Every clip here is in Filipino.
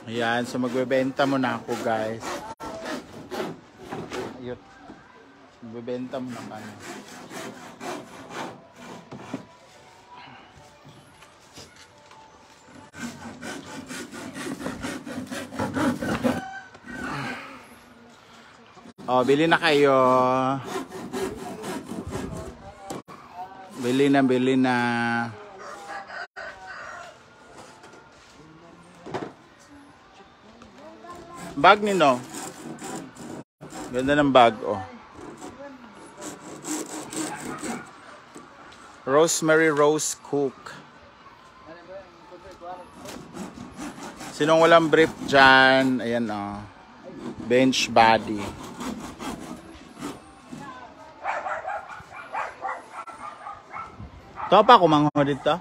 Ayan, so magbebenta muna ako guys. Ayun. Magbebenta muna kami. Oh, bili na kayo. Bili na, bili na. Bag nino. Ganda ng bag, oh. Rosemary Rose Cook. Sinong walang brief dyan? Ayan, oh. Bench body. Ito pa kumango dito.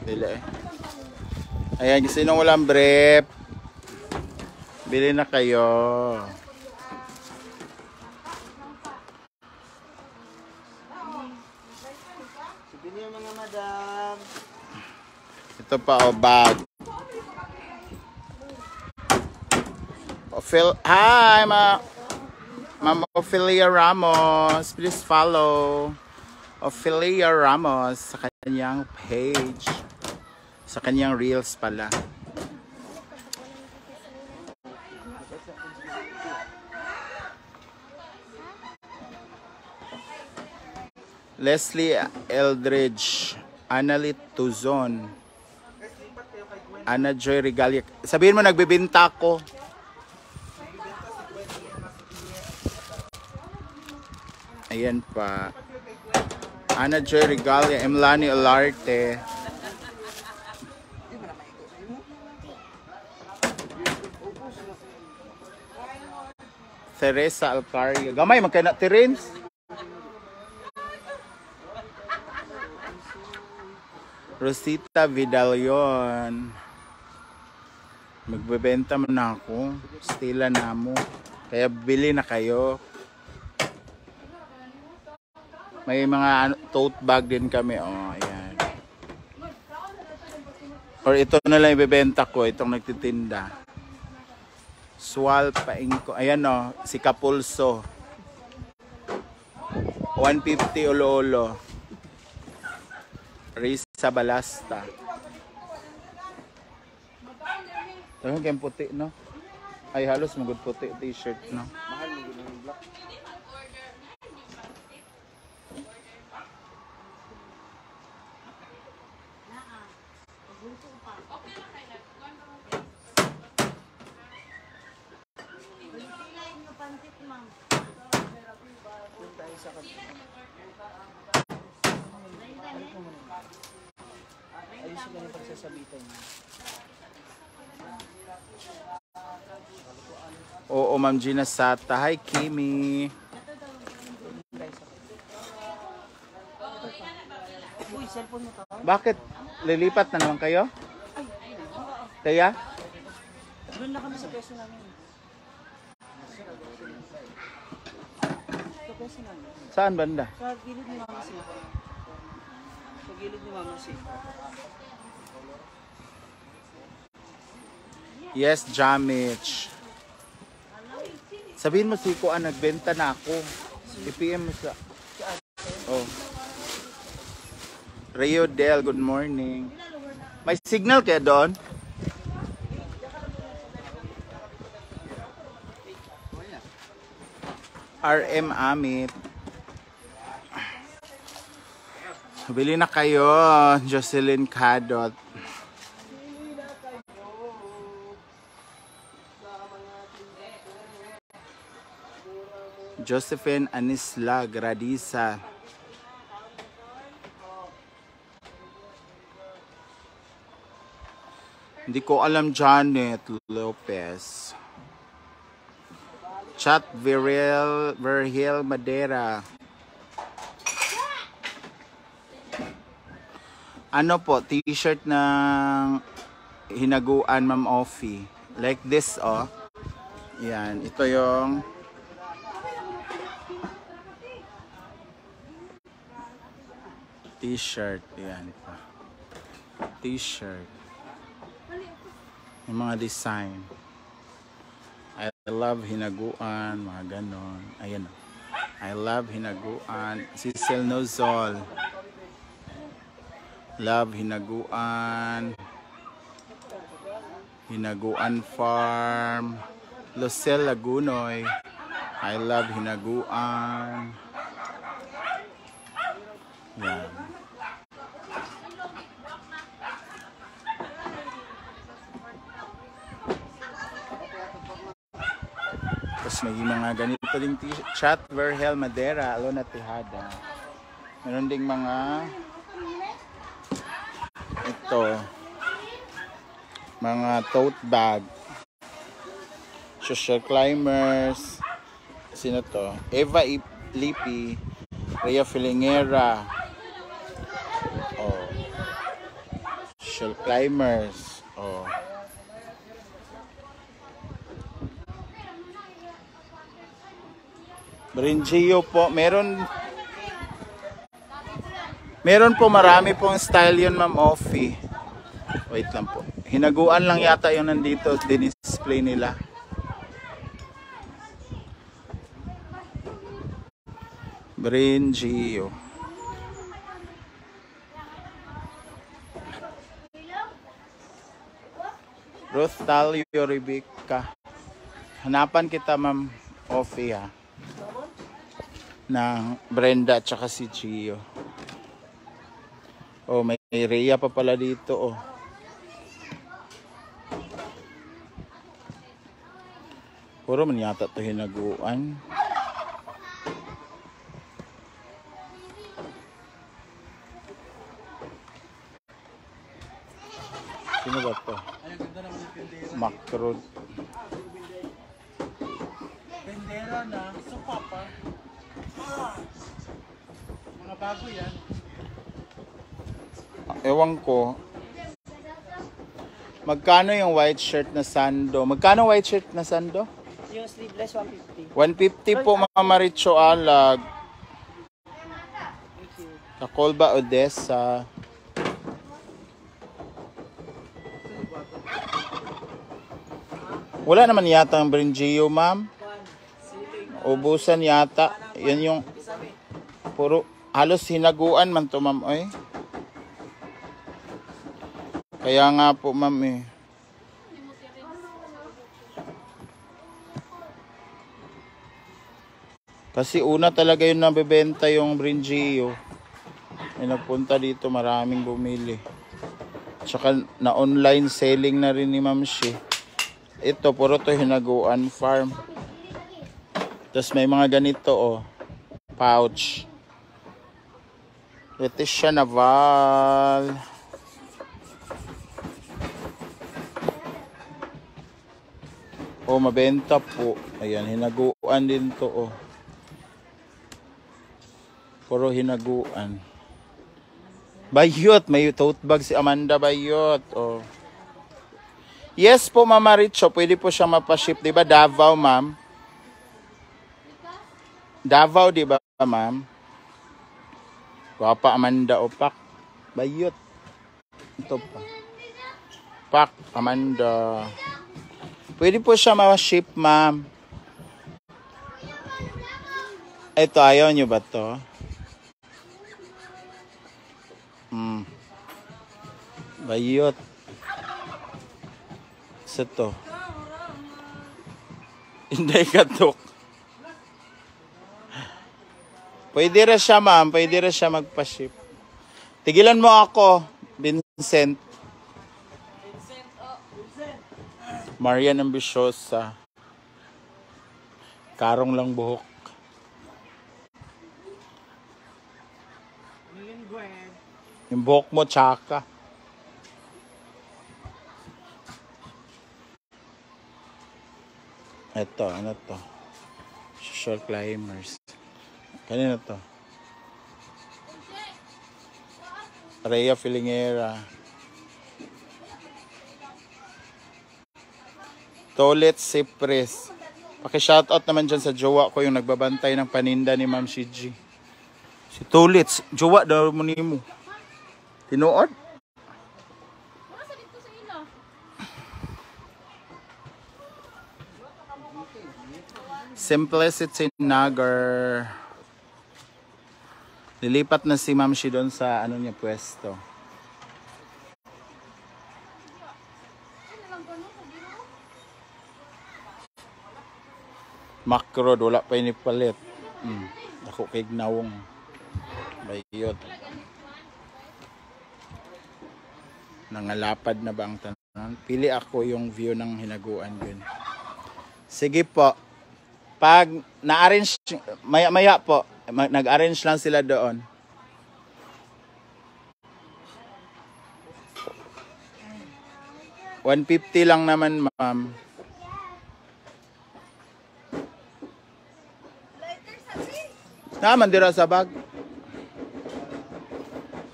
Bili eh. Ayan, sinong walang brief? Bili na kayo. Bili yung mga madam. Ito pa o bag. Hi, Ma'am Ophelia Ramos. Please follow Ophelia Ramos sa kanyang page. Sa kanyang reels pala. Leslie Eldridge, Analit Tuzon, Ana Joy Regalia. Sabihin mo nagbebenta ko. Ayan pa. Ana Joy Regalia, Emlani Olarte. Teresa Alcario. Gamay magkana Terence. Rosita Vidalion. Magbebenta mo na ako. Stila na mo. Kaya bili na kayo. May mga tote bag din kami. Oh, ayan. Or ito na lang ibebenta ko. Itong nagtitinda. Swal Paingko. Ayan o. Si Kapulso. 150 Olo-Olo. Risa Balasta. Ito yung puti, no? Ay, halos magod puti t-shirt, no? Mahal mo yun yung black. Ayusin lang yung pagsasabitan niya. Oo, Ma'am Gina Sata. Hi, Kimi. Uy, cellphone mo to? Bakit? Lilipat na naman kayo? Kaya? Doon na kami sa peso namin. Sa peso namin. Saan banda? Sa gilid ni Mama Si. Sa gilid ni Mama Si. Yes, Jamich. Sabihin mo si Kuan, nagbenta na ako. I-PM mo sa... Oh. Rio Del, good morning. May signal kaya doon? RM Amit. Bili na kayo, Jocelyn Cadot. Josephine Anisla Gradisa. Hindi ko alam. Janet Lopez. Chat Virgil Madera. Ano po, t-shirt ng hinaguan, Ma'am Offie. Like this, oh. Yan, ito yung t-shirt. Yan pa. T-shirt. Yung mga design. I love hinaguan, mga ganon. Ayan. I love hinaguan. Cecil Nozol. Love hinaguan. Hinaguan Farm. Lucel Lagunoy. I love hinaguan. Yan. Tapos may mga ganito ding Chat Verhel Madera, Alona Tejada. Meron ding mga ito, mga tote bag. Social climbers. Sino to? Eva Lipi, Rhea Filingera. Oh. Social climbers. Oh. Brinjio po, meron po, marami pong style yun, Ma'am Offie. Wait lang po. Hinaguan lang yata yung nandito, display nila. Brinjio. Ruth Talio Rebecca. Hanapan kita, Ma'am Offie, ha, ng Brenda at saka si Gio. Oh, may Rhea pa pala dito, oh. Puro man yata ito hinaguan. Sino ba ito? Macro. Bendera na. So, papa. Mga bago yan. Ewan ko. Magkano yung white shirt na sando? Magkano white shirt na sando? Yung sleeveless, 150. 150 po, Mama Maricho Alag. Thank you. Tacolba, Odessa. Wala naman yata ang Brinjio, ma'am. Ubusan yata. Yan yung puro halos hinaguan man to, ma'am. Oy. Kaya nga po, ma'am, eh. Kasi una talaga yun nabebenta yung Brinjio. Ay nagpunta dito, maraming bumili. Tsaka na online selling na rin ni Ma'am Shi. Ito, puro to hinaguan farm. Tapos may mga ganito, oh. Pouch. Leticia Naval. Oh, mabenta po. Ayan, hinaguan din to, oh. Puro hinaguan. Bayot, may tote bag si Amanda Bayot, oh. Yes po, Mama Richo, pwede po siya mapaship, di ba? Davao, ma'am. Davao, di ba, ma'am? Wapa Amanda, o pak. Bayot. Ito pa. Pak, Amanda. Pwede po siya ma-ship, ma'am. Ito, ayaw nyo ba to? Bayot. Sa to. Hindi katok. Pwede rin siya, ma'am. Pwede rin siya magpa-ship. Tigilan mo ako, Vincent. Marian Ambisyosa. Karong lang buhok. Yung buhok mo, tsaka. Ito, ano to? Social climbers. Kanina to? Rhea Filingera. Toilet Cypress. Paki-shoutout naman dyan sa jowa ko yung nagbabantay ng paninda ni Ma'am Shiji. Si Toilets, jowa daw mo ni mo. Tinuod? Simplicity Nagar. Lilipat na si Ma'am Shi doon sa ano niya pwesto. Macro, wala pa inipalit. Ako kay gnawong. Bayot. Nangalapad na ba ang tanan? Pili ako yung view ng hinaguan yun. Sige po. Pag na-arrange, maya po, nag-arrange lang sila doon. $150 lang naman, ma'am. Naman dira sa bag.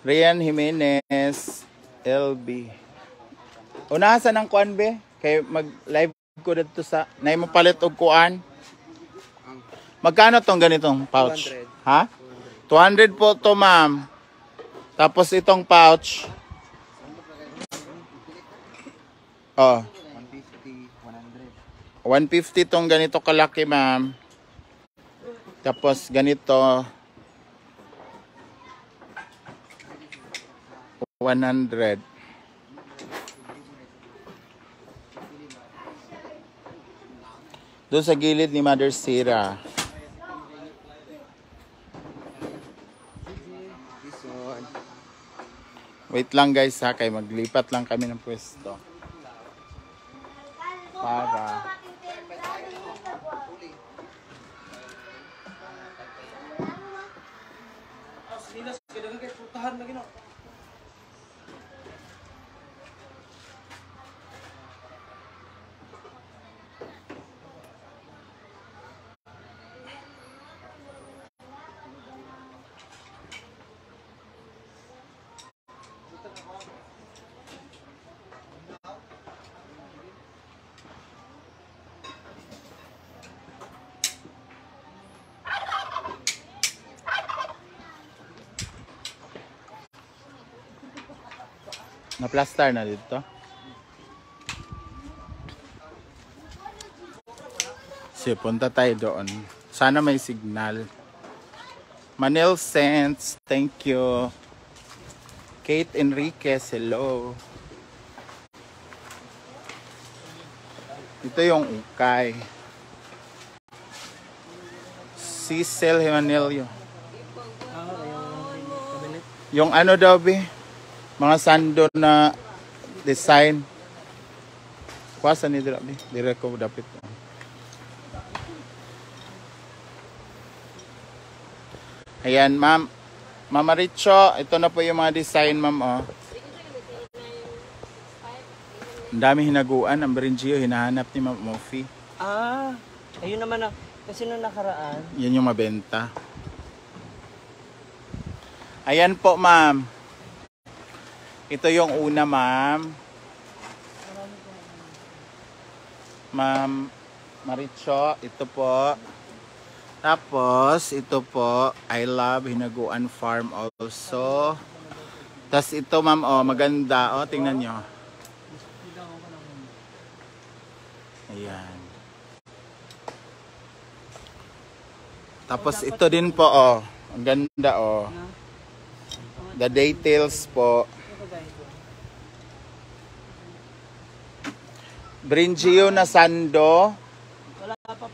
Rian Jimenez, LB. Unahasan ng kuan be? Kay mag-live ko dito sa... Nay mo palit og kuan? Magkano tong ganitong pouch? 200. Ha? 200 po to, ma'am. Tapos itong pouch. Oh. 150 tong ganito kalaki, ma'am. Tapos ganito 100. Doon sa gilid ni Mother Sira. Wait lang guys ha, kay maglipat lang kami ng pwesto. Para na-plaster na dito. So, punta tayo doon. Sana may signal. Manil Sense, thank you. Kate Enriquez, hello. Ito yung ukay. Cecil Himanilio. Yung ano daw, be? Mga sando na design. Kuwasa ni dira, be? Dire ko dapit. Ayan, ma'am. Mama Richo, ito na po yung mga design, ma'am, oh. Ang dami hinaguan. Ang Berinjio, hinahanap ni Ma'am Mofi. Ah, ayun naman na. Kasi nung nakaraan. Yan yung mabenta. Ayan po, ma'am. Ito yung una, ma'am. Ma'am Maricho, ito po. Tapos, ito po, I love Hinaguan Farm also. Tapos ito, ma'am, oh, maganda. Oh, tingnan nyo. Ayan. Tapos ito din po, oh. Ang ganda, oh. The details po. Brinjio na sando. Wala pa po.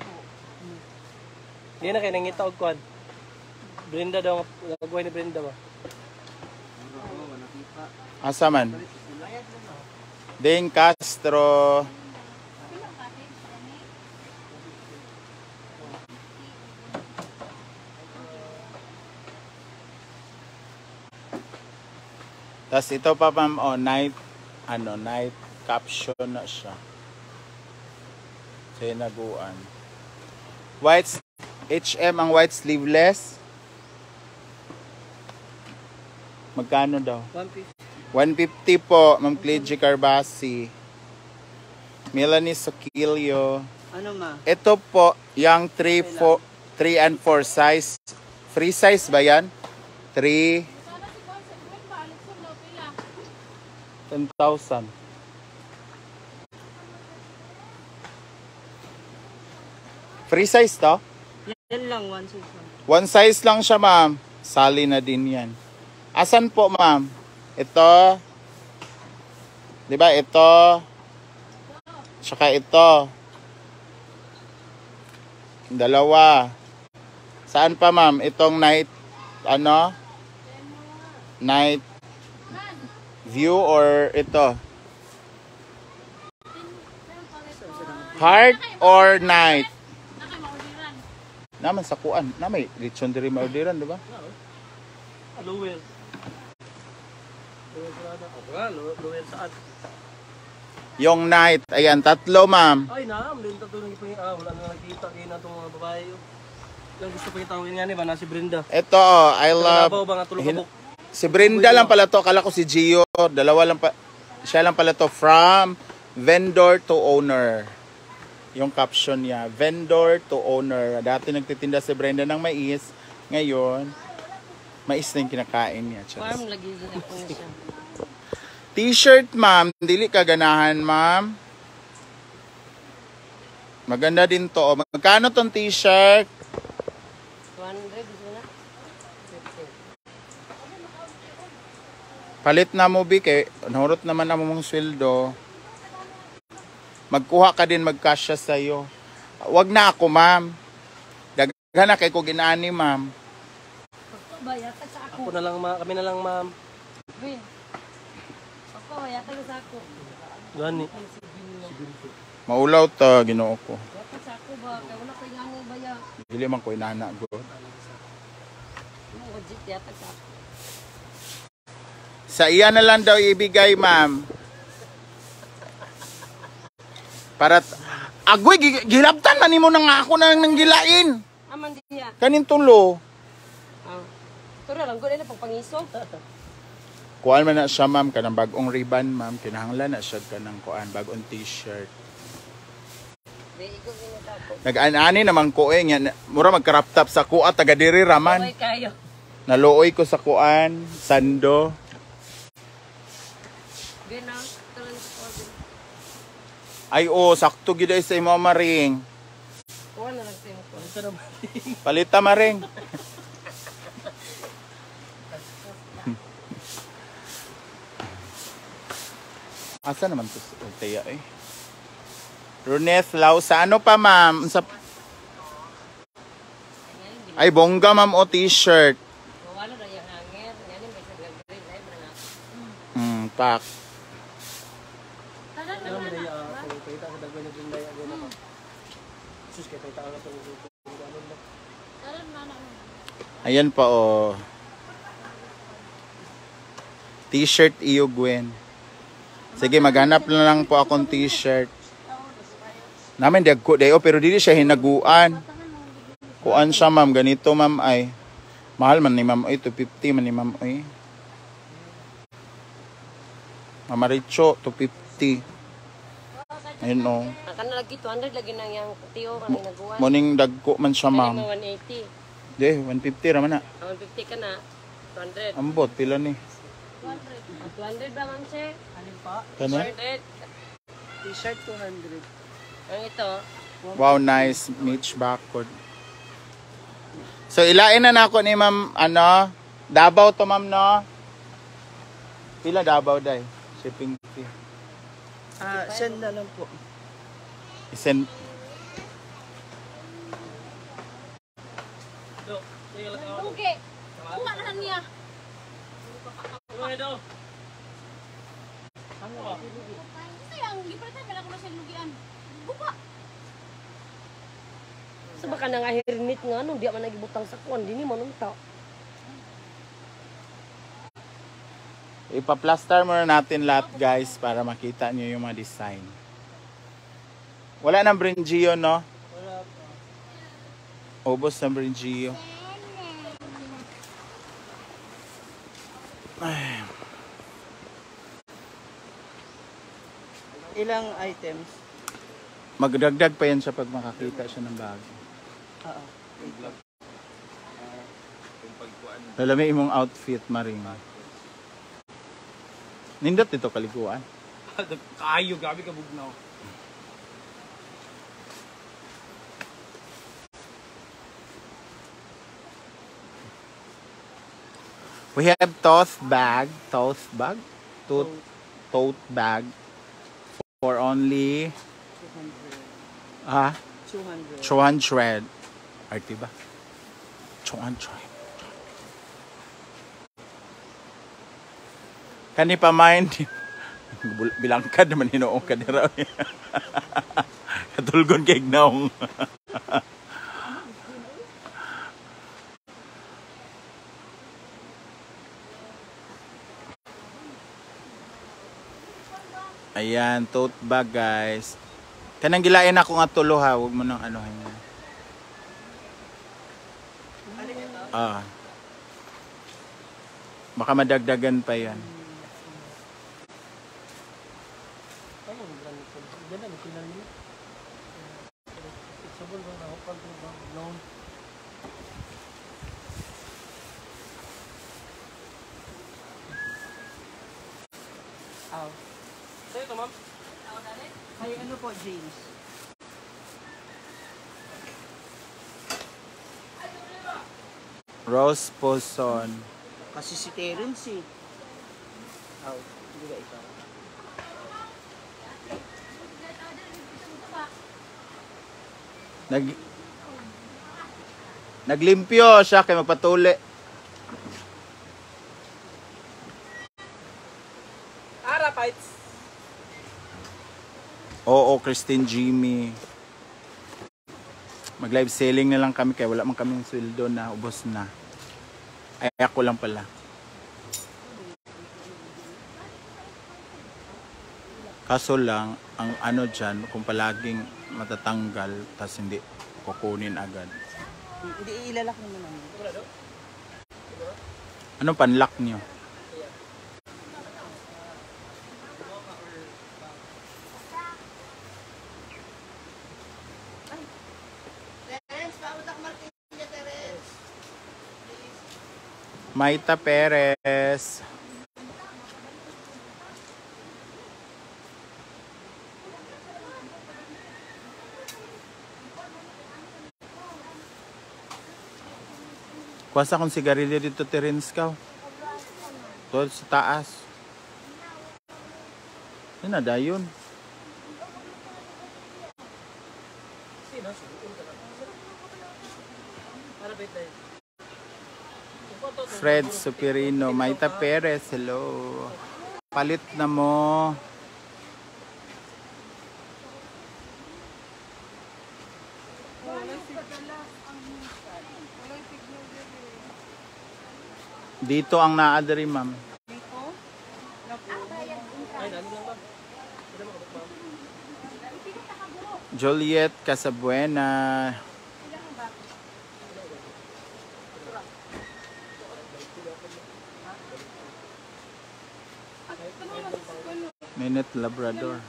Hindi na kayo nangita og kwan. Brenda daw, nagawin ni Brenda ba? Asa man? Ding Castro. Tapos ito pa, ma'am, oh, night caption na siya. Sa hinaguan. White HM ang white sleeveless. Magkano daw? 150. 150 po, Ma'am Clegy Carbasi. Melanie Soquilio. Ano ma? Ito po, yung 3 and 4 size. Free size ba yan? 3 10,000. Free size to? Yan lang, 1 size lang. One size lang siya, ma'am. Sali na din yan. Asan po, ma'am? Ito. Diba, ito. Tsaka ito. Dalawa. Saan pa, ma'am? Itong night, ano? Night view or ito? Heart or night? Naman sa kuan. Na may lechon diri maordiran, di ba? Lower. Lower saan? Yung night. Ayan, tatlo, ma'am. Ay, naam. Din tato nang ipangin. Wala na nakita. Kaya na itong mga babae. Yung gusto pa yung tawagin nga ni ba? Na si Brenda. Ito, I love... Trabaho ba nga tulog kabuk? Si Brenda lang pala to. Akala ko si Gio. Dalawa lang pa... Siya lang pala to. From vendor to owner. Yung caption niya. Vendor to owner. Dati nagtitinda si Brenda ng mais. Ngayon, mais na yung kinakain niya. Farm lagi din ako na siya. T-shirt, ma'am. Dili ka ganahan, ma'am. Maganda din to. Magkano tong t-shirt? 200, gusto na? Palit na mo, Bi. Kay nahurot naman na mong sweldo. Magkuha ka din, magkasya sa'yo. Wag na ako, ma'am. Daghan na kay ko ginaani, ma'am. Bayatag sa ako. Ako na lang, kami na lang, ma'am. Win. Ako, bayatag sa ako. Gani. Maulaw ta, ginoo ko. Bayatag sa ako ba? Kaya wala kayo nga baya. Dili man ko inana, go. Ang legit, yatag sa ako. Sa iya na lang daw ibigay, ma'am. Para agoy gilabtan man nimo nang ako nang nanggilain. Aman diya. Kanin tulo. Turo lang gud na pagpangiso. Kuan man na siya, ma'am, kanang bagong ribbon, ma'am. Kinahanglan na siya kanang kuan bagong t-shirt. Di iko ginatako. Nag-ani naman ko nya mura mag-crop top sa kuat taga diri raman. Oy kayo. Naluoy ko sa kuan, sando. Di na tulan sa order. Ay sakto gid ay sa imo maring. Kuha na lang sa imo. Ito naman. Palita maring. Asa naman to Teya eh? Runeth Lau, sa ano pa, ma'am? Ay, bongga, ma'am, o t-shirt. Wala na yung hanger. Yan yung basic lang green. Ay, mga. Pak. Ano mo na yung kita sa dagwan na Brenda. Sus, kaya kita ka ito. Ayan pa, oh. T-shirt iyo, Gwen. Sige, maghanap na lang po akong t-shirt. Namin dagko dayo pero dili siya hinaguan. Kuan siya, ma'am, ganito, ma'am, ay. Mahal man ni ma'am ay 250 man ni ma'am ay. Mamaricho 250. Ayun oh. Kana lagi 200 lagi nang yang tiyo kanang naguan. Morning dagko man siya, ma'am. 180. Di, 150 ra man na. 150 ka na. 200. Ambot pila ni? 200 ba, ma'am, sir? Alin pa? Kani? 200. T-shirt 200. Ang ito. Wow, nice Mitch backward. So ilain na nako ni ma'am ano, Davao to, ma'am, no? Pila Davao day? Shipping fee. Send na lang po. Isend. Okay. Kuha na niya. Ano ito? Sayang, gipratan man ako na siya lugian. Buka. Sa baka nang ahirnit nga no, di man nagibutang sa kuan, dini man unta. Ipa-plaster muna natin lahat, guys, para makita niyo yung mga design. Wala nang brinjio, no? Wala pa. Ubos ng brinjio. Ay. Ilang items? Magdagdag pa yan siya pag makakita siya ng bago. Oo. Lalami imong outfit, Maring. Nindot ito kaliguan. Kayo, gabi ka bugnaw. We have tote bag, tote bag for only 200. Arte ba? 200. Kani pa mind bilangkad naman hinoong kadira. Katulgon kay gnaong. Ayan, tote bag guys. Kanang gilain ako nga tulo ha, huwag mo nang anuhin niya. Baka madagdagan pa yan. Sa'yo ito, ma'am? Ay, ano po, James? Rose Poson. Kasi si Terence eh. Hindi ba ikaw? Naglimpyo siya kay magpatuli. Arapites. Oo, Christine Jimmy. Mag-live selling na lang kami kaya wala man kaming sweldo na, ubos na. Ay, ako lang pala. Kaso lang, ang ano dyan, kung palaging matatanggal, tas hindi kukunin agad. Hindi, ilalak naman namin. Anong panlock niyo? Maita Perez. Kuwasa kong sigarilyo dito, Terence ka. Ito sa taas. Yan na, dayon. Fred Superino, Maita Perez, hello. Palit na mo. Dito ang naadari, ma'am. Juliet Casabuena. Minute Labrador.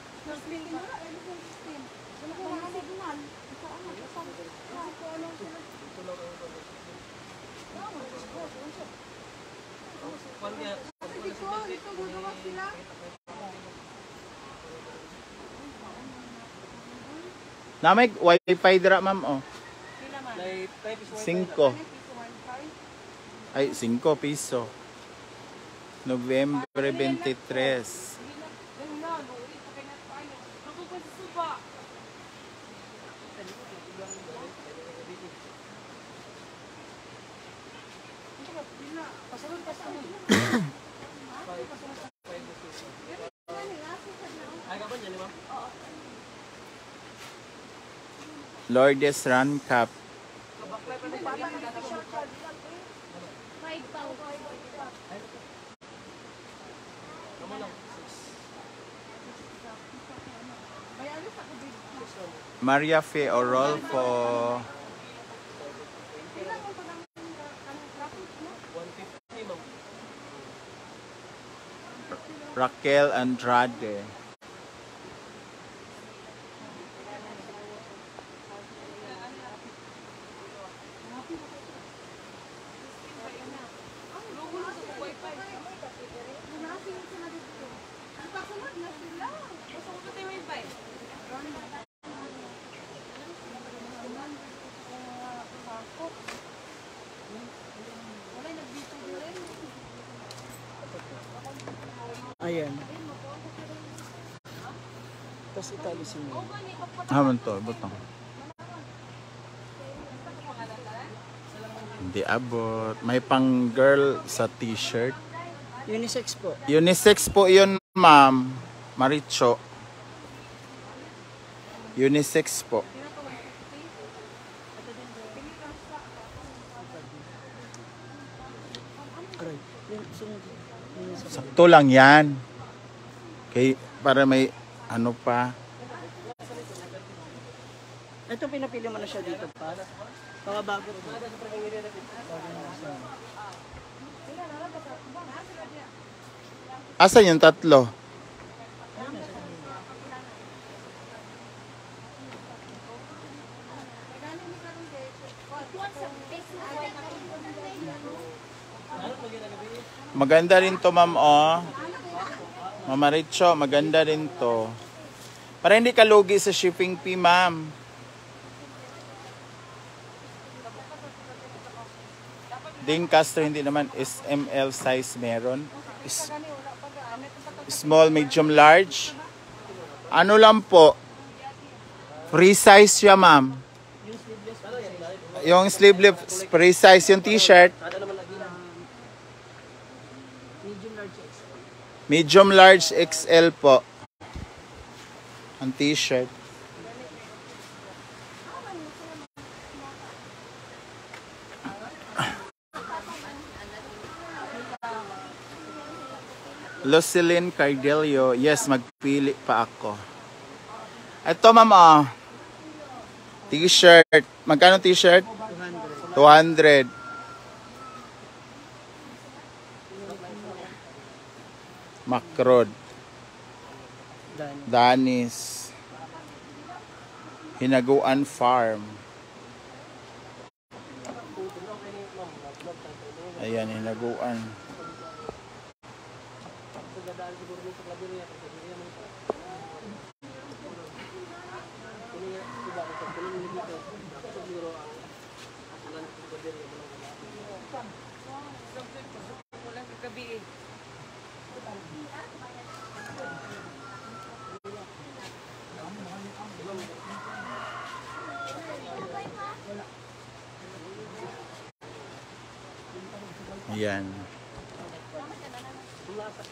Na may wifi dira, ma'am, oh. 5. Ay, 5 piso. November 23. Lourdes Run Cup. Maria Fe Orolfo. Raquel Andrade. Tapos ito alisin mo. Haman to, butang. Hindi abot. May pang girl sa t-shirt. Unisex po. Unisex po yun, ma'am. Maricho. Unisex po. Aray. Yung sunod. Unisex. Sakto lang yan. Okay, para may ano pa. Ito pinapili mo na siya dito pa. Mga bago po. Asan yung tatlo? Maganda rin to, ma'am, oh. Mama Richo, maganda rin to. Para hindi ka lugi sa shipping fee, ma'am. Ding Castro, hindi naman SML size meron. Small, medium, large. Ano lang po? Free size siya, ma'am. Yung sleeveless, free size yung t-shirt. Medium, large, XL po. Ang t-shirt. Lucilene Cardelio. Yes, magpili pa ako. Ito, ma'am, oh. T-shirt. Magkano t-shirt? 200. Macrod. Danis. Hinaguan Farm. Ayan, Hinaguan. Ayan.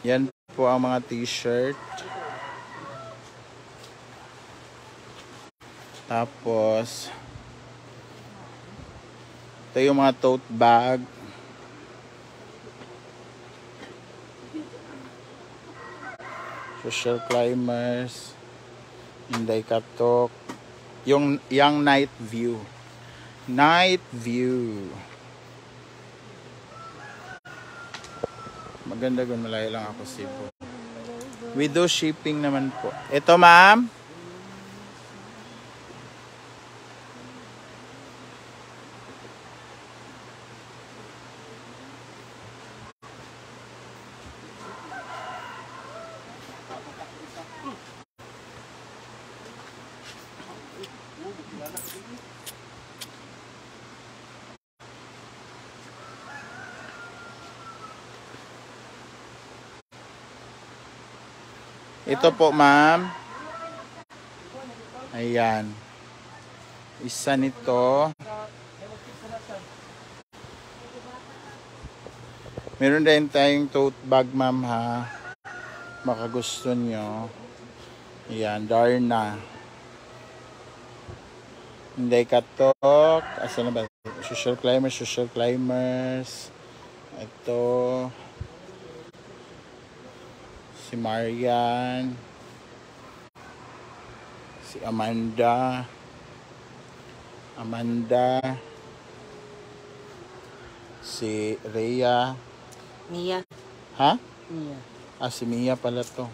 Yan po ang mga t-shirt. Tapos ito yung mga tote bag. Social climbers. Inday Katok. Yung night view. Night view. Maganda gun, malayo lang ako Cebu. We do shipping naman po. Ito, ma'am. Ito po, ma'am. Ayan. Isa nito. Meron din tayong tote bag, ma'am, ha. Baka gusto nyo. Ayan, Darna. Inday Katok. Asa na ba? Social climbers. Ito. Si Marian, si Amanda, si Rhea. Mia. Ha? Mia. Ah, si Mia pala to.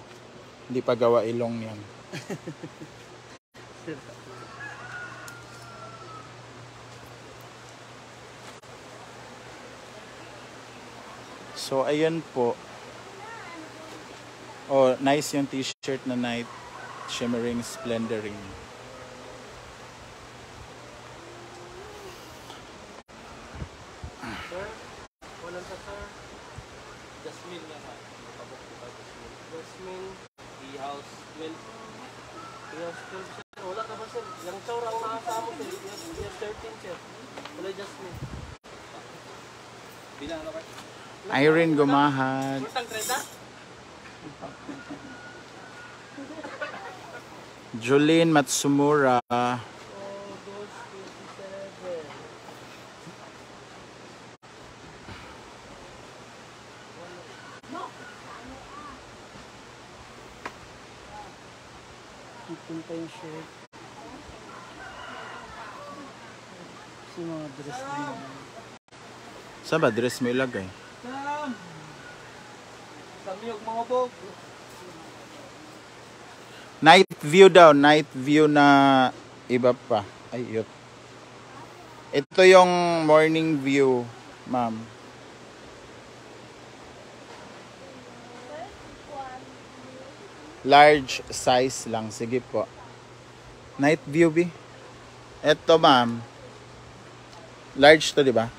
Hindi pa gawa ilong yan. So, ayan po. Oh, nice yung t-shirt na night. Shimmering, splendoring. Sir, walang sa sir. Jasmine na ha. Jasmine, the house 12. Yes, 12 sir. Wala ka ba sir? Yung chow ang nakasama mo sir. Yes, 13 sir. Wala Jasmine. Bilang ano ka? Irene Gumahad. Utang 30? Jolene Matsumura. August 27. Ipunta yung shirt. Kasi mga dress din. Saan ba dress mo ilagay? Samyog mga bog. Night view daw. Night view na iba pa. Ay, yun. Ito yung morning view, ma'am. Large size lang. Sige po. Night view, B. Ito, ma'am. Large to, di ba?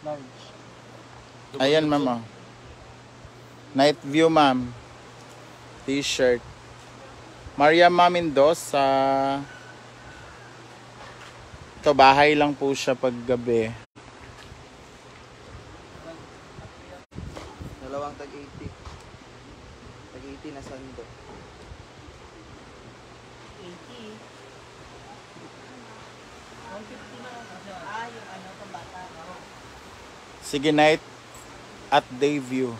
Large. Ayan, ma'am. Oh. Night view, ma'am. T-shirt. Maria Mendoza. Ito, bahay lang po siya pag gabi. Dalawang tag-80. Tag-80 na sando. 80. 150 na. Yung ano, pambata. Sige, night at day view.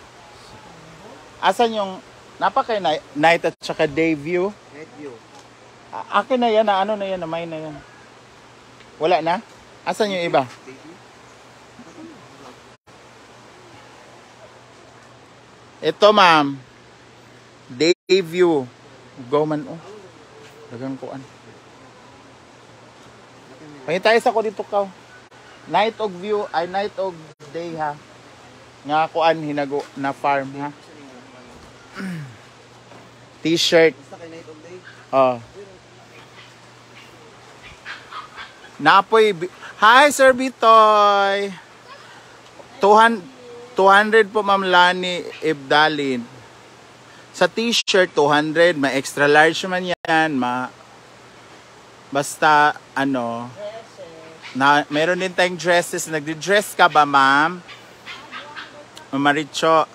Asan yung napaka night at saka day view? Night view. Akin na yan, na ano na yan, na may na yan. Wala na? Asan yung iba? Day view? Ito, ma'am. Day view. Go man, oh. Dagang kuan. Pahintay sa ko dito ka. Night og view, ay night og day ha. Nga kuan hinago na farm ha. T-shirt. Basta kay night of day. Oh. Napoy. Hi, Sir Bitoy. 200 po, Ma'am Lani Ibdalin. Sa t-shirt, 200. May extra large man yan. Basta, ano. Meron din tayong dresses. Nagdi-dress ka ba, ma'am? Maricho.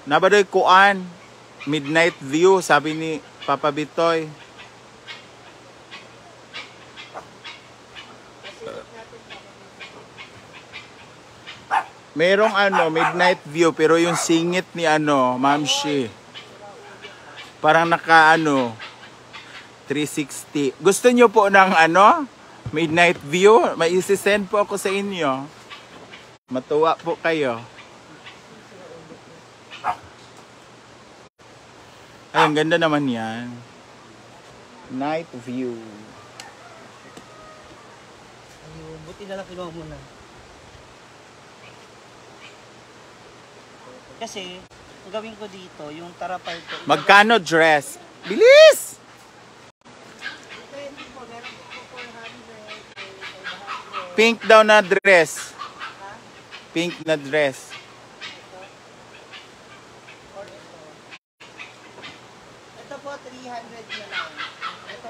Nabadoy kuan. Midnight view, sabi ni Papa Bitoy. Merong ano, midnight view, pero yung singit ni ano, Ma'am Shi. Parang naka ano, 360. Gusto nyo po ng ano, midnight view? May isi-send po ako sa inyo. Matuwa po kayo. Ay, ang ganda naman yan. Night view. Ayun, buti na lang kinuha mo na. Kasi, ang gawin ko dito, yung tarapal ko. Magkano dress? Bilis! Pink daw na dress. Pink na dress. Ito po, 300 na lang. Ito,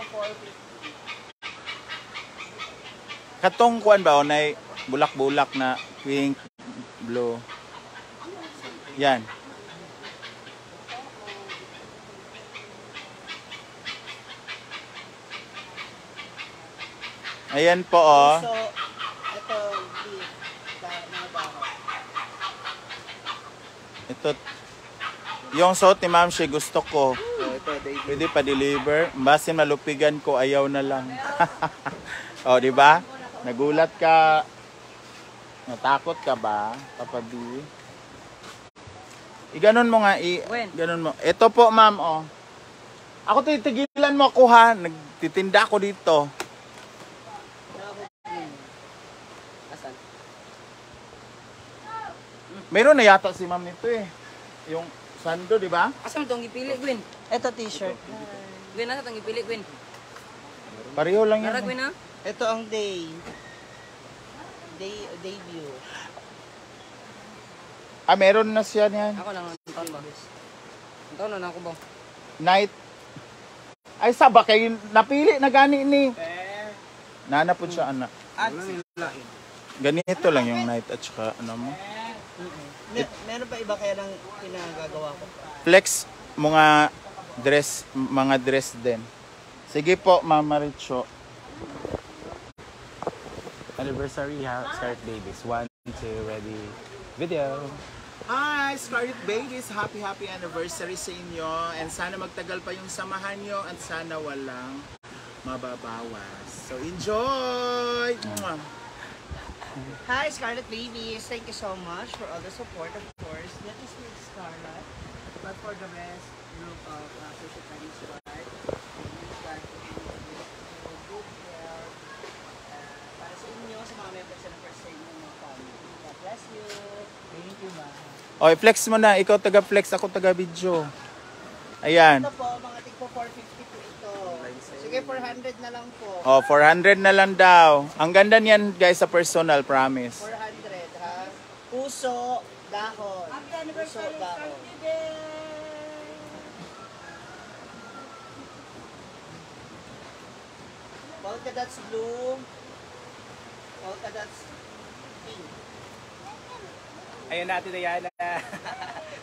450. Katong kuan ba o na bulak-bulak na pink, blue. Yan. Ayan po oh. So, ito, beef. Mga baho. Ito. Yung suot ni Ma'am Shi gusto ko. So, ito, baby. Pwede pa-deliver. Basin malupigan ko, ayaw na lang. O, di ba? Nagulat ka. Natakot ka ba, Papa B? Iganon mo nga, ganon mo. Ito po, ma'am, oh. Ako titigilan mo ako, ha. Nagtitinda ako dito. Asan? Meron na yata si ma'am nito, eh. Yung sando, di ba? Asa mo itong ipili, Gwen? Ito, t-shirt. Gwen, asa itong ipili, Gwen? Pareho lang Tara, yan. Gwen, ha? Ito ang day. Day view. Ah, meron na siya niyan. Ako lang, ang taon ba? Ang taon na ako ba? Night Ay, saba kay napili na gani ni. Nana po siya, anak. Ganito lang yung night at saka ano mo. Meron pa iba kaya lang pinagagawa ko? Flex mga dress din. Sige po, Mama Richo. Anniversary Scarlet Babies. 1, 2, ready. Video. Hi, Scarlet Babies! Happy anniversary sa inyo. And sana magtagal pa yung samahan nyo at sana walang mababawas. So, enjoy! Mwah! Hi, Scarlet Babies. Thank you so much for all the support, of course. Not just with Scarlet, but for the rest group of social studies squad. Good health. Para sa inyo, sa mga members na first time ng mga family. God bless you. Thank you, ma. O, i-flex mo na. Ikaw taga-flex, ako taga-video. Ayan. Ito po, mga tigpo 450 po ito. Sige, 400 na lang po. O, 400 na lang daw. Ang ganda niyan, guys, sa personal, promise. 400, ha? Puso, dahon. Puso, dahon. Polka dots blue. Polka dots pink. Ayun natin Diana.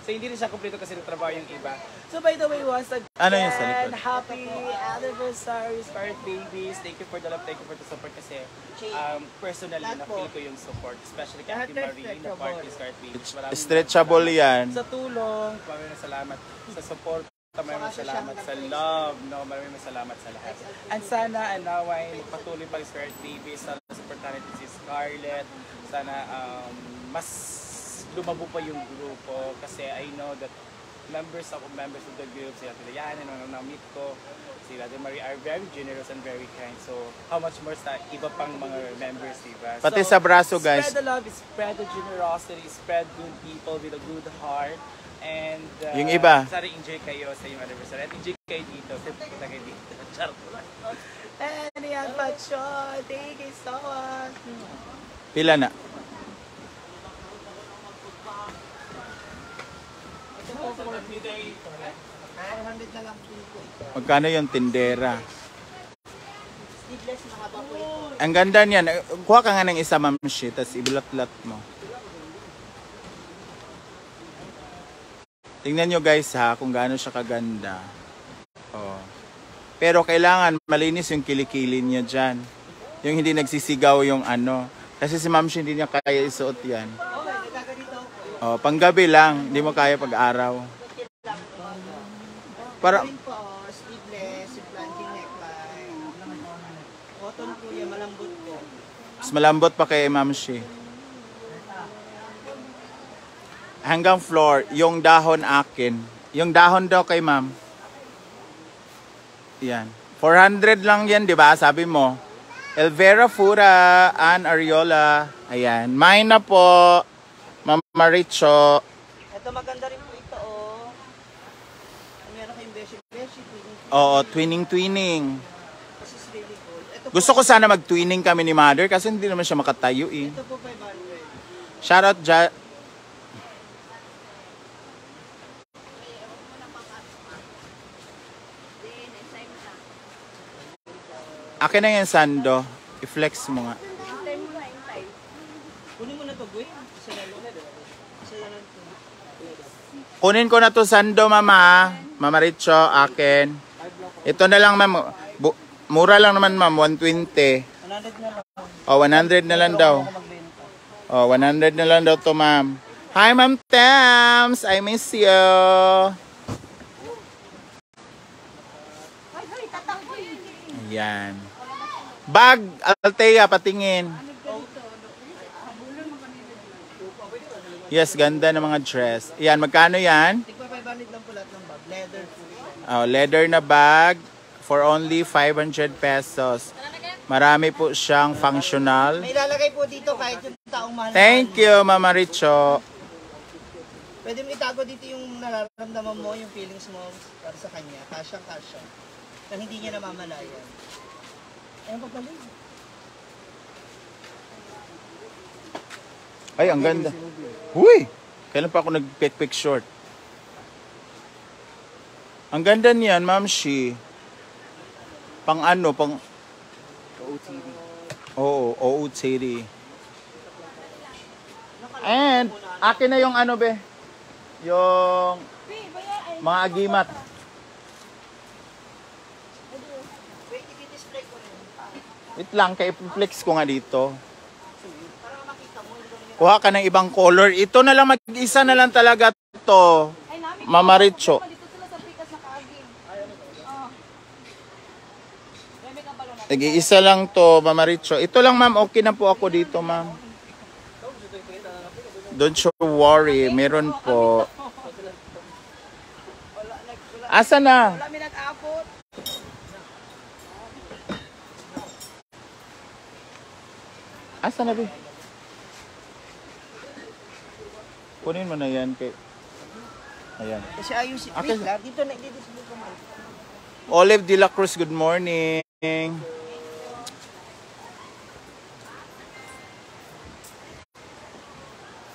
So hindi rin siya kumpleto kasi nagtrabaho yung iba. So by the way, once again, Ano yung sa likod? happy anniversary Scarlet Babies. Thank you for the love, thank you for the support kasi personally, na-feel ko yung support. Especially kay Ate Marie, na part ni Scarlet Babies. Maraming Stretchable yan. sa tulong, maraming salamat sa support. Maraming salamat sa love, no? Maraming salamat sa lahat. And sana, naway, patuloy pa yung Scarlet Babies. Sana supportan natin si Scarlett. Sana mas lumabo pa yung grupo. Kasi I know that members of the group, si Ate Diana, nung na-meet ko, si Ate Marie are very generous and very kind. So, how much more sa iba pang mga members, diba? Pati So, sa braso, guys. Spread the love, spread the generosity, spread good people with a good heart. And Yung iba. sana enjoy kayo sa iyong anniversary. At enjoy kayo dito. Punta kayo dito. Charot lang. And yan, Pacho. Thank you so much. Pila na? Ito po, 400 na lang po ito. Magkano yung tindera? Sleeveless, mahaba po ito. Ang ganda niyan. Kuha ka nga ng isa, Ma'am Shi, tapos ibilat-lat mo. Tingnan nyo guys ha, kung gaano siya kaganda. Oh. Pero kailangan malinis yung kilikili niya dyan. Yung hindi nagsisigaw yung ano. Kasi si Ma'am Shi hindi niya kaya isuot yan. Oh, panggabi lang, hindi mo kaya pag-araw. Para Rin po, sleeveless, planting neckline. Cotton po yan, malambot po. mas malambot pa kay Ma'am Shi. Hanggang floor, yung dahon akin. Yung dahon daw kay Ma'am. Yan. 400 lang yan, di ba? Sabi mo. Elvera Fura, Ann Ariola. Ayan. Mine na po. Mama Richo. Ito maganda rin po ito, oh. Meron kayong beshi-beshi, Oo, twinning. This is really good. Ito po, Gusto ko sana mag-twinning kami ni Mother kasi hindi naman siya makatayo eh. ito po 500. Shoutout Akin na yan, Sando. I-flex mo nga. Kunin mo na to, Gwen. Isa na lang. Isa na lang to. Kunin ko na to, Sando, Mama. Mama Richo, akin. Ito na lang, Ma'am. Mura lang naman, Ma'am. 120. 100 na lang. O, 100 na lang daw. O, 100 na lang daw to, Ma'am. Hi, Ma'am Tams. I miss you. Ayan. Bag, Altea, patingin. Yes, ganda ng mga dress. Yan, magkano yan? Tigpa 500 lang po lahat ng bag. Leather po. Oh, leather na bag for only 500 pesos. Marami po siyang functional. May ilalagay po dito kahit yung taong mahal. Thank you, Mama Richo. Pwede mo itago dito yung nararamdaman mo, yung feelings mo para sa kanya. Kasyang-kasya. Na hindi niya namamalayan. Ayun pa pala. Ay, ang ganda. Huy! Kailan pa ako nag-pick short? Ang ganda niyan, Ma'am Shi. Pang ano, pang... OOTD. Oo, OOTD. And, akin na yung ano be? Yung mga agimat. Wait, i-display ko rin. Wait lang, kay flex ko nga dito. Para makita mo. Kuha ka ng ibang color. Ito na lang, mag-isa na lang talaga to. Mama Richo. Nag-iisa lang to, Mama Richo. Ito lang, ma'am. Okay na po ako dito, ma'am. Don't you worry. Meron po. Asa na? Wala may nag-abot. Asa na, be? Kunin mo na yan kay... Ayan. Kasi ayusin. Okay. Wait lang. Dito na i-display ko man. Olive de la Cruz, good morning.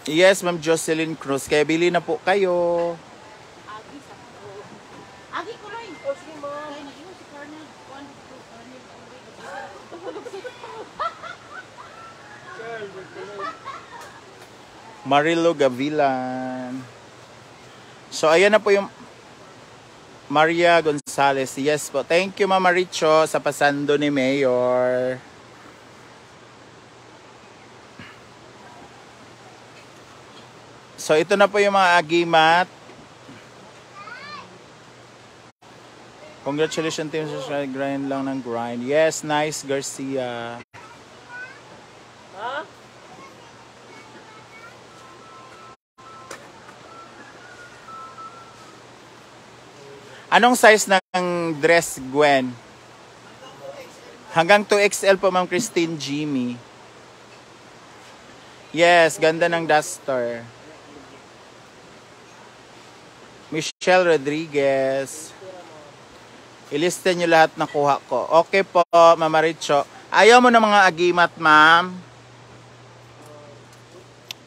Yes, Ma'am Jocelyn Cruz. Kaya bili na po kayo. Agi ko lang. O sige mo. Ay, nag-iwan si Carnel. Marilo Gavilan. So, ayan na po yung Maria Gonzalez. Yes po. Thank you, Mama Richo, sa pasando ni Mayor. So, ito na po yung mga agimat. Congratulations, team. Grind lang ng grind. Yes, nice, Garcia. Anong size ng dress, Gwen? Hanggang 2XL po, Ma'am Christine Jimmy. Yes, ganda ng duster. Michelle Rodriguez. Ilista nyo lahat na kuha ko. Okay po, Mama Richo. Ayaw mo ng mga agimat, ma'am.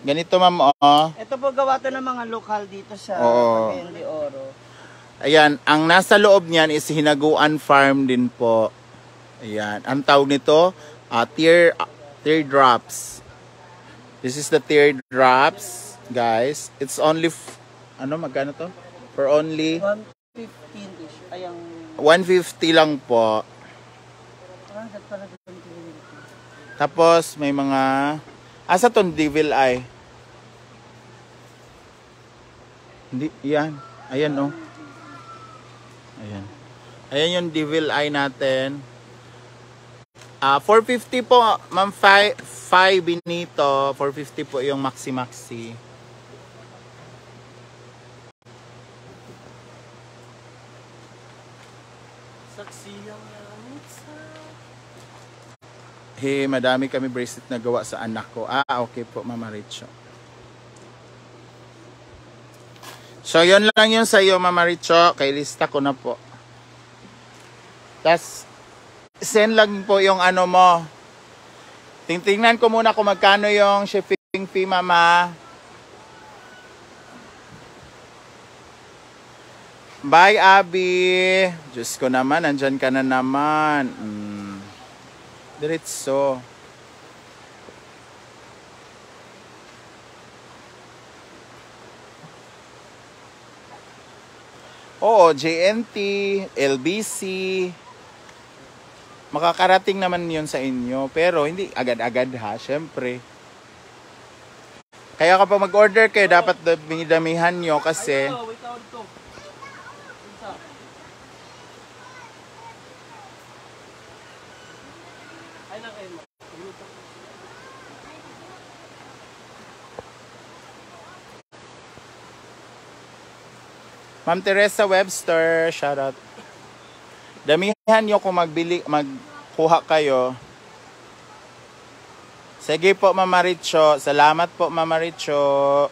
Ganito, ma'am, oh. Ito po gawa to ng mga lokal dito sa Oo. Cagayan de Oro. Ayan, ang nasa loob niyan is Hinaguan Farm din po. Ayan, ang tawag nito, teardrops. This is the teardrops, guys. It's only, magkano to? For only 115-ish. Ayang... 150 lang po. Pala doon. Tapos, may mga, asa tong devil eye? Hindi, yan. Ayan, oh. Ayan. Ayan yung devil eye natin. 450 po, ma'am, 5 Benito. 450 po yung maxi-maxi. Hey, madami kami bracelet na gawa sa anak ko. Okay po, Mama Richo. So, yun lang yun sa iyo, Mama Richo. Kay lista ko na po. Tas, send lang po yung ano mo. Tingnan ko muna kung magkano yung shipping fee, Mama. Bye, Abby. Diyos ko naman, nandyan ka na naman. Diretso. Oo, JNT, LBC. Makakarating naman yun sa inyo. Pero hindi agad-agad ha, syempre. Kaya kapag mag-order kayo, dapat damihan nyo kasi... Ma'am Teresa Webster, shout out. Damihan nyo kung magkuha kayo. Sige po, Mama Richo. Salamat po, Mama Richo.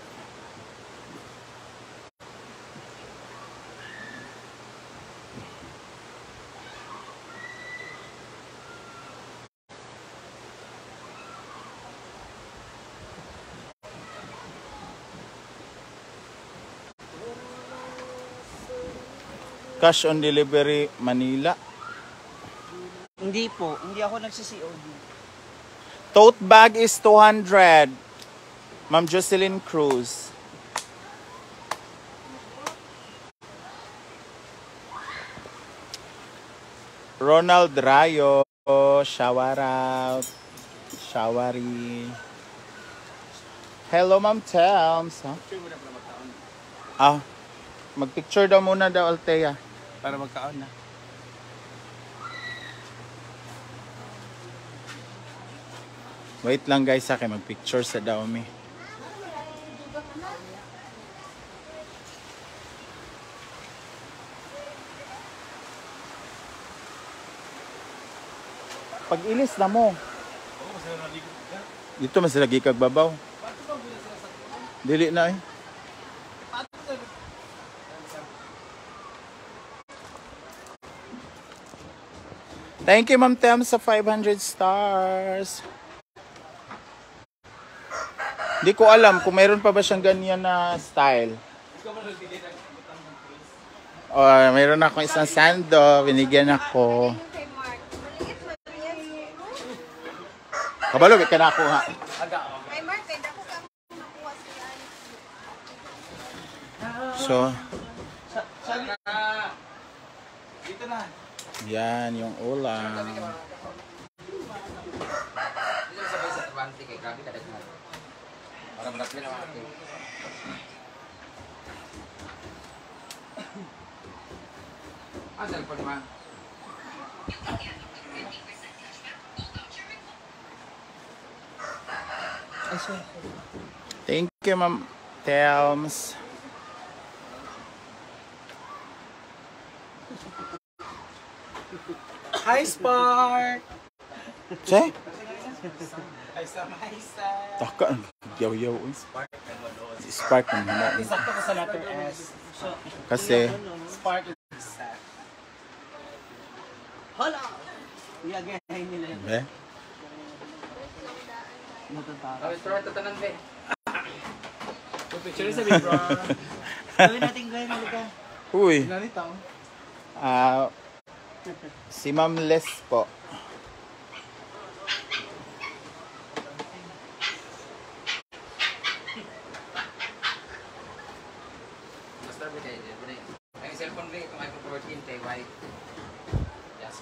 Cash on delivery, Manila. Hindi po. Hindi ako nagsi-COD. Tote bag is 200. Ma'am Jocelyn Cruz. Ronald Rayo. Shower out. Showery. Hello, Ma'am Tams. Huh? Mag-picture daw muna daw, Althea. Para magkaon na. Wait lang guys, sa akin mag-picture sa Daomi. Pag ilis na mo. Dito mas lagi kag babaw. Dili na eh. Thank you, Ma'am Tem, sa 500 stars. Hindi ko alam kung mayroon pa ba siyang ganyan na style. Mayroon akong isang sando. Binigyan ako. Kabalo, may ka nakuha. Kay Mark, kay dako ka makuha siya. So, Dito na. yan yung ulam. Thank you, Ma'am Telms. Hi, Spark! Che? Hi, Sam. Hi, Sam. Taka, yaw-yaw. Si Spark ang hina. Sakto ko sa letter S. Kasi, Spark is Sam. Hala! Iagahay nila yun. eh, Natatara. Picture sa big bro. Gawin natin gawin halika. uy, Ganito. si Ma'am Les po. Ang cellphone rin, itong iPhone 14, kay White. Yes.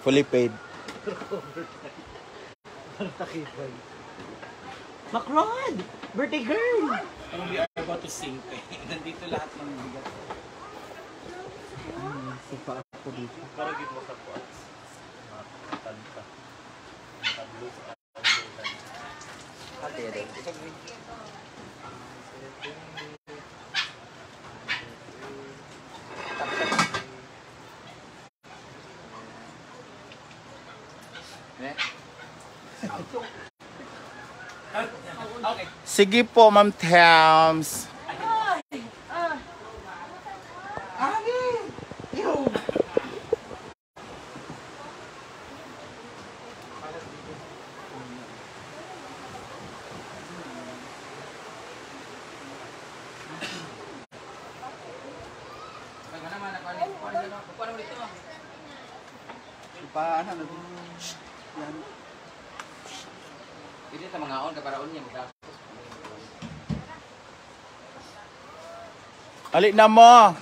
Fully paid. Macron! Birthday girl! Parang we are about to sing. Nandito lahat ng bigat. Sipa ako dito. Parang gito sa pots. Tanta. Okay. Sige po, Ma'am Tams. Paano na dito? Yan. Hindi sa mga on, kaparaon niya. Ali na mo.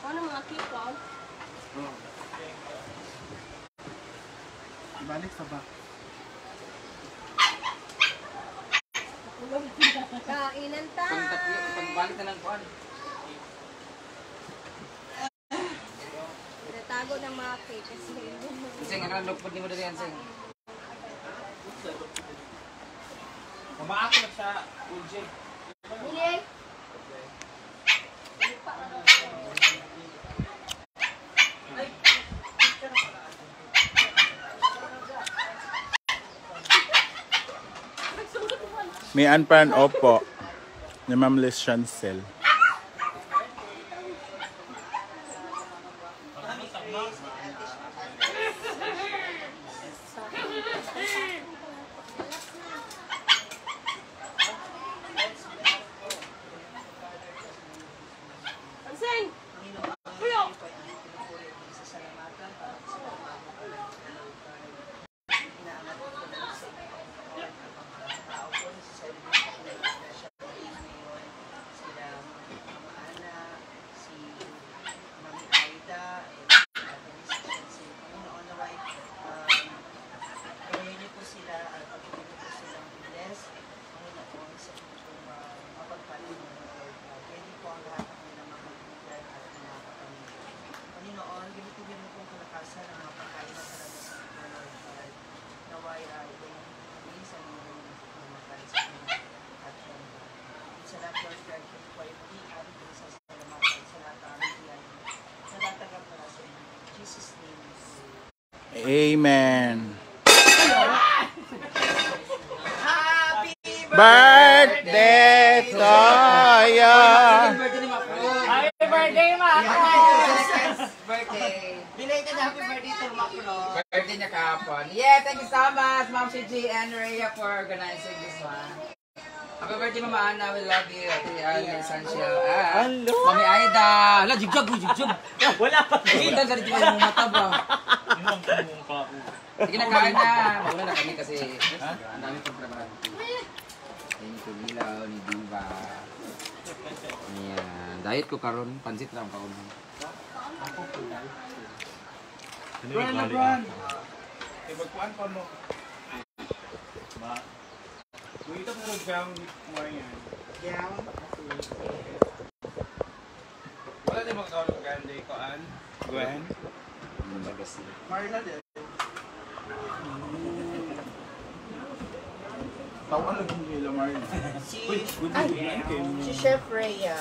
Ano mga people? Ibalik sa back. Kainan ta. Pagbalik na ng kuhan. Natago ng mga cake kasi Sing, ang nalupod ni mo dali yan, Sing. Mamaako na siya, UJ. Hindi. May unpan opo. Ni Ma'am Les Chancel. natural structure po ay mag-iari din sa salamatan sa lahat ng aming iyan. Sa lahat ng kapala sa inyo. In Jesus' name. Amen. Happy Birthday to you. Happy birthday, birthday. Belated happy birthday to Macro. Birthday niya kahapon. Yeah, thank you so much, Ma'am Shiji and Rhea for organizing this one. Happy birthday, Mama Ana. We love you. Ate Ana Essential. Hello. Mami Aida. Hala, jigjag. Wala pa. Kita sa rin yung mata ba? Sige na, kain na. Mauna na kami kasi ang dami pang trabaho. Thank you, Milaw, ni Diva. Ayan. Diet ko karon, pansit lang karon. Lebron. Ibagkuan pa mo. Wait up mo gown mo yan. Gown. Wala din mga kaulog ganda ko an. Gwen. Marla din. Tawa lang yung kay Lamar. Si Chef Rhea.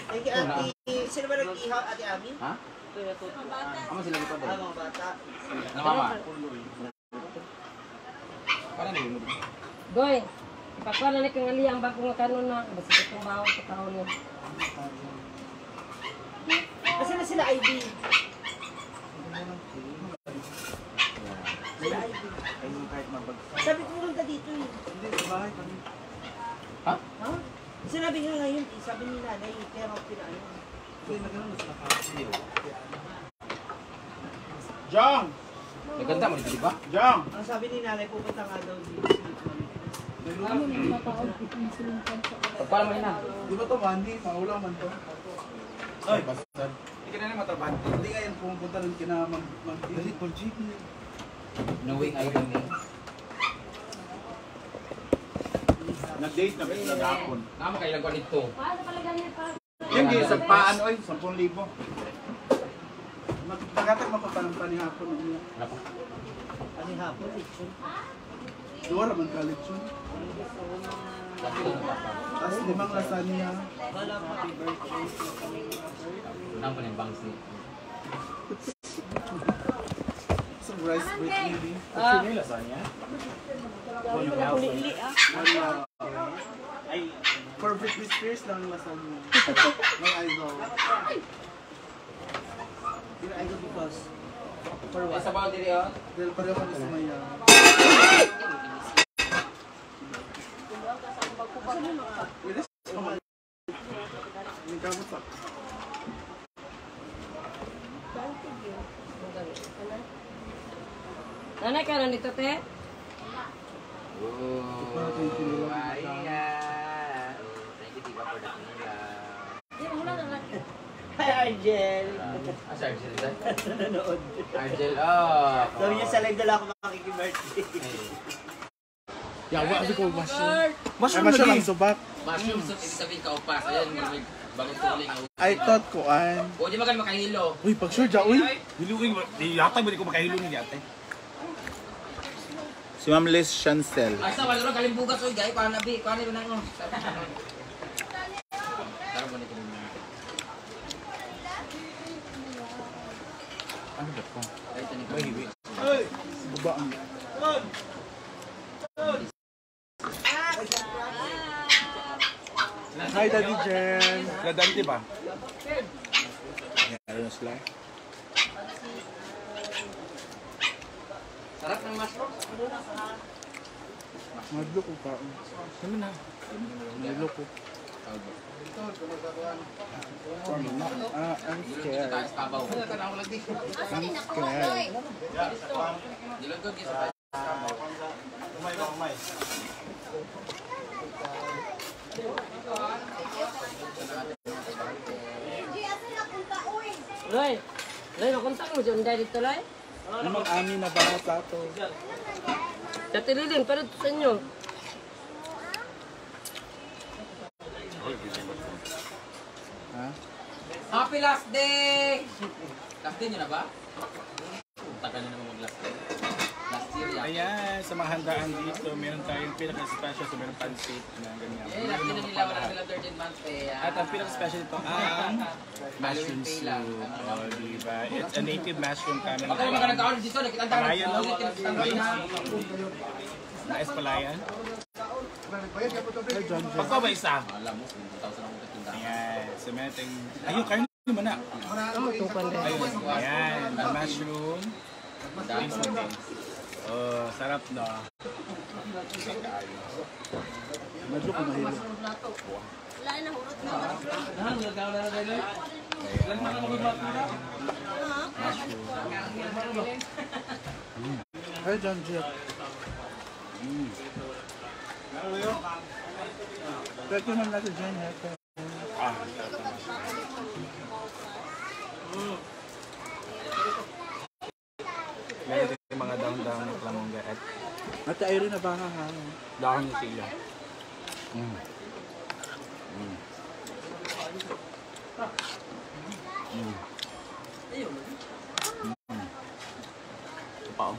Thank you, Ate. Sino ba nag-ihaw, Ate Ami? Ha? Ano sila dito Ah, din? mga bata. Na mama. Para na yun. Goy, ipakwa na ni kang ali ang bagong kanon na. Basta itong bawang sa taon niya. Kasi na sila ID. Sabi ko punta dito eh. Ha? Ha? Sinabi nga ngayon eh. Sabi ni nanay, kaya ako pinaano. Jong! Naganda mo dito, di ba? Jong! Ang sabi ni nanay, pupunta nga daw dito. Pagpala mo na. Di ba to Mandy? Paula man to. Ay, bastard. Hindi ka na naman trabante. Hindi nga yan pumunta rin kina Mandy. Dali, for jeep. Knowing I don't know. Nag-date na best na hapon. Nama kayo lang ko nito. Paano pala ganyan pa? Yan di sa paan oy, 10,000. Nagkatag makapanampan ni hapon. Ano yung hapon eh. Dua raman college yun. Tapos 5 lasagna. Happy birthday. Nang pa ng bangs ni. Some rice bread maybe. Ay, perfect with spears lang ang lasagna. May idol. Your idol because for Ay, what? sabaw diri oh. Dahil pareho kami sa maya. Hindi ka mo sa. Nanay ka na dito, te? Oh, ayan. Thank you, Diva, for the nila. Hi Argel! Ah, si Argel dyan? Nanonood. Argel, oh. Sabi niya sa live dala ako makikibirthday. Yawa, kasi ko mushroom. Mushroom lang subak. Mushroom soup, ibig sabihin kaupas. Ayan, may bagong tuling. I thought ko an. O, di magan makahilo. Uy, pag sure dyan, uy. Hiluin mo, yata mo di ko makahilo ni yate. Si Ma'am Liz Chancel. Asa, wala rin kalimbugas. Uy, gaya, paano na, bi? Paano na nga? Tara mo na ito. Ano ba ko? Ay, ito ni Baba ang. Hi, Daddy Jen. Gadante ba? Ano na sila? Sarap ng mushroom. Madlo ko pa. Ano na? Madlo ko. I'm scared. Taas kabaw. Tanaw lang di. I'm scared. Dilagod yung sa Loy, Loy, nakuntak mo dyan dahil dito, Loy? Ano mag-amin na ba sa ito? Sa tililin, pero ito sa inyo. Ha? Happy last day! Last day nyo na ba? Tagal na naman mag-last day. Last year yan. Ayan, sa mga handaan dito, meron tayong pinaka-special sa meron pansit na ganyan. Eh, laki na nila, wala sila 13 months eh. At ang pinaka-special ito ang mushroom soup. Oh, diba? It's a native mushroom coming Okay, mga nagkaon dito, nakita ang Palayan, no? ulit yung standby na. Nais palayan. Pagka ba isa? Alam mo, 1,000 ang magkatinda. Ayan. So, meron tayong... Ayun, karne naman na. Ayun. Ayan. The mushroom. Oh, sarap no. Medyo ko mahilo. Ay, John Jeff. Pwede naman natin dyan, Meron tayong mga daon-daon ng lamongga at Ate Irene na baka ha. dahon ng sila. Ito pa oh.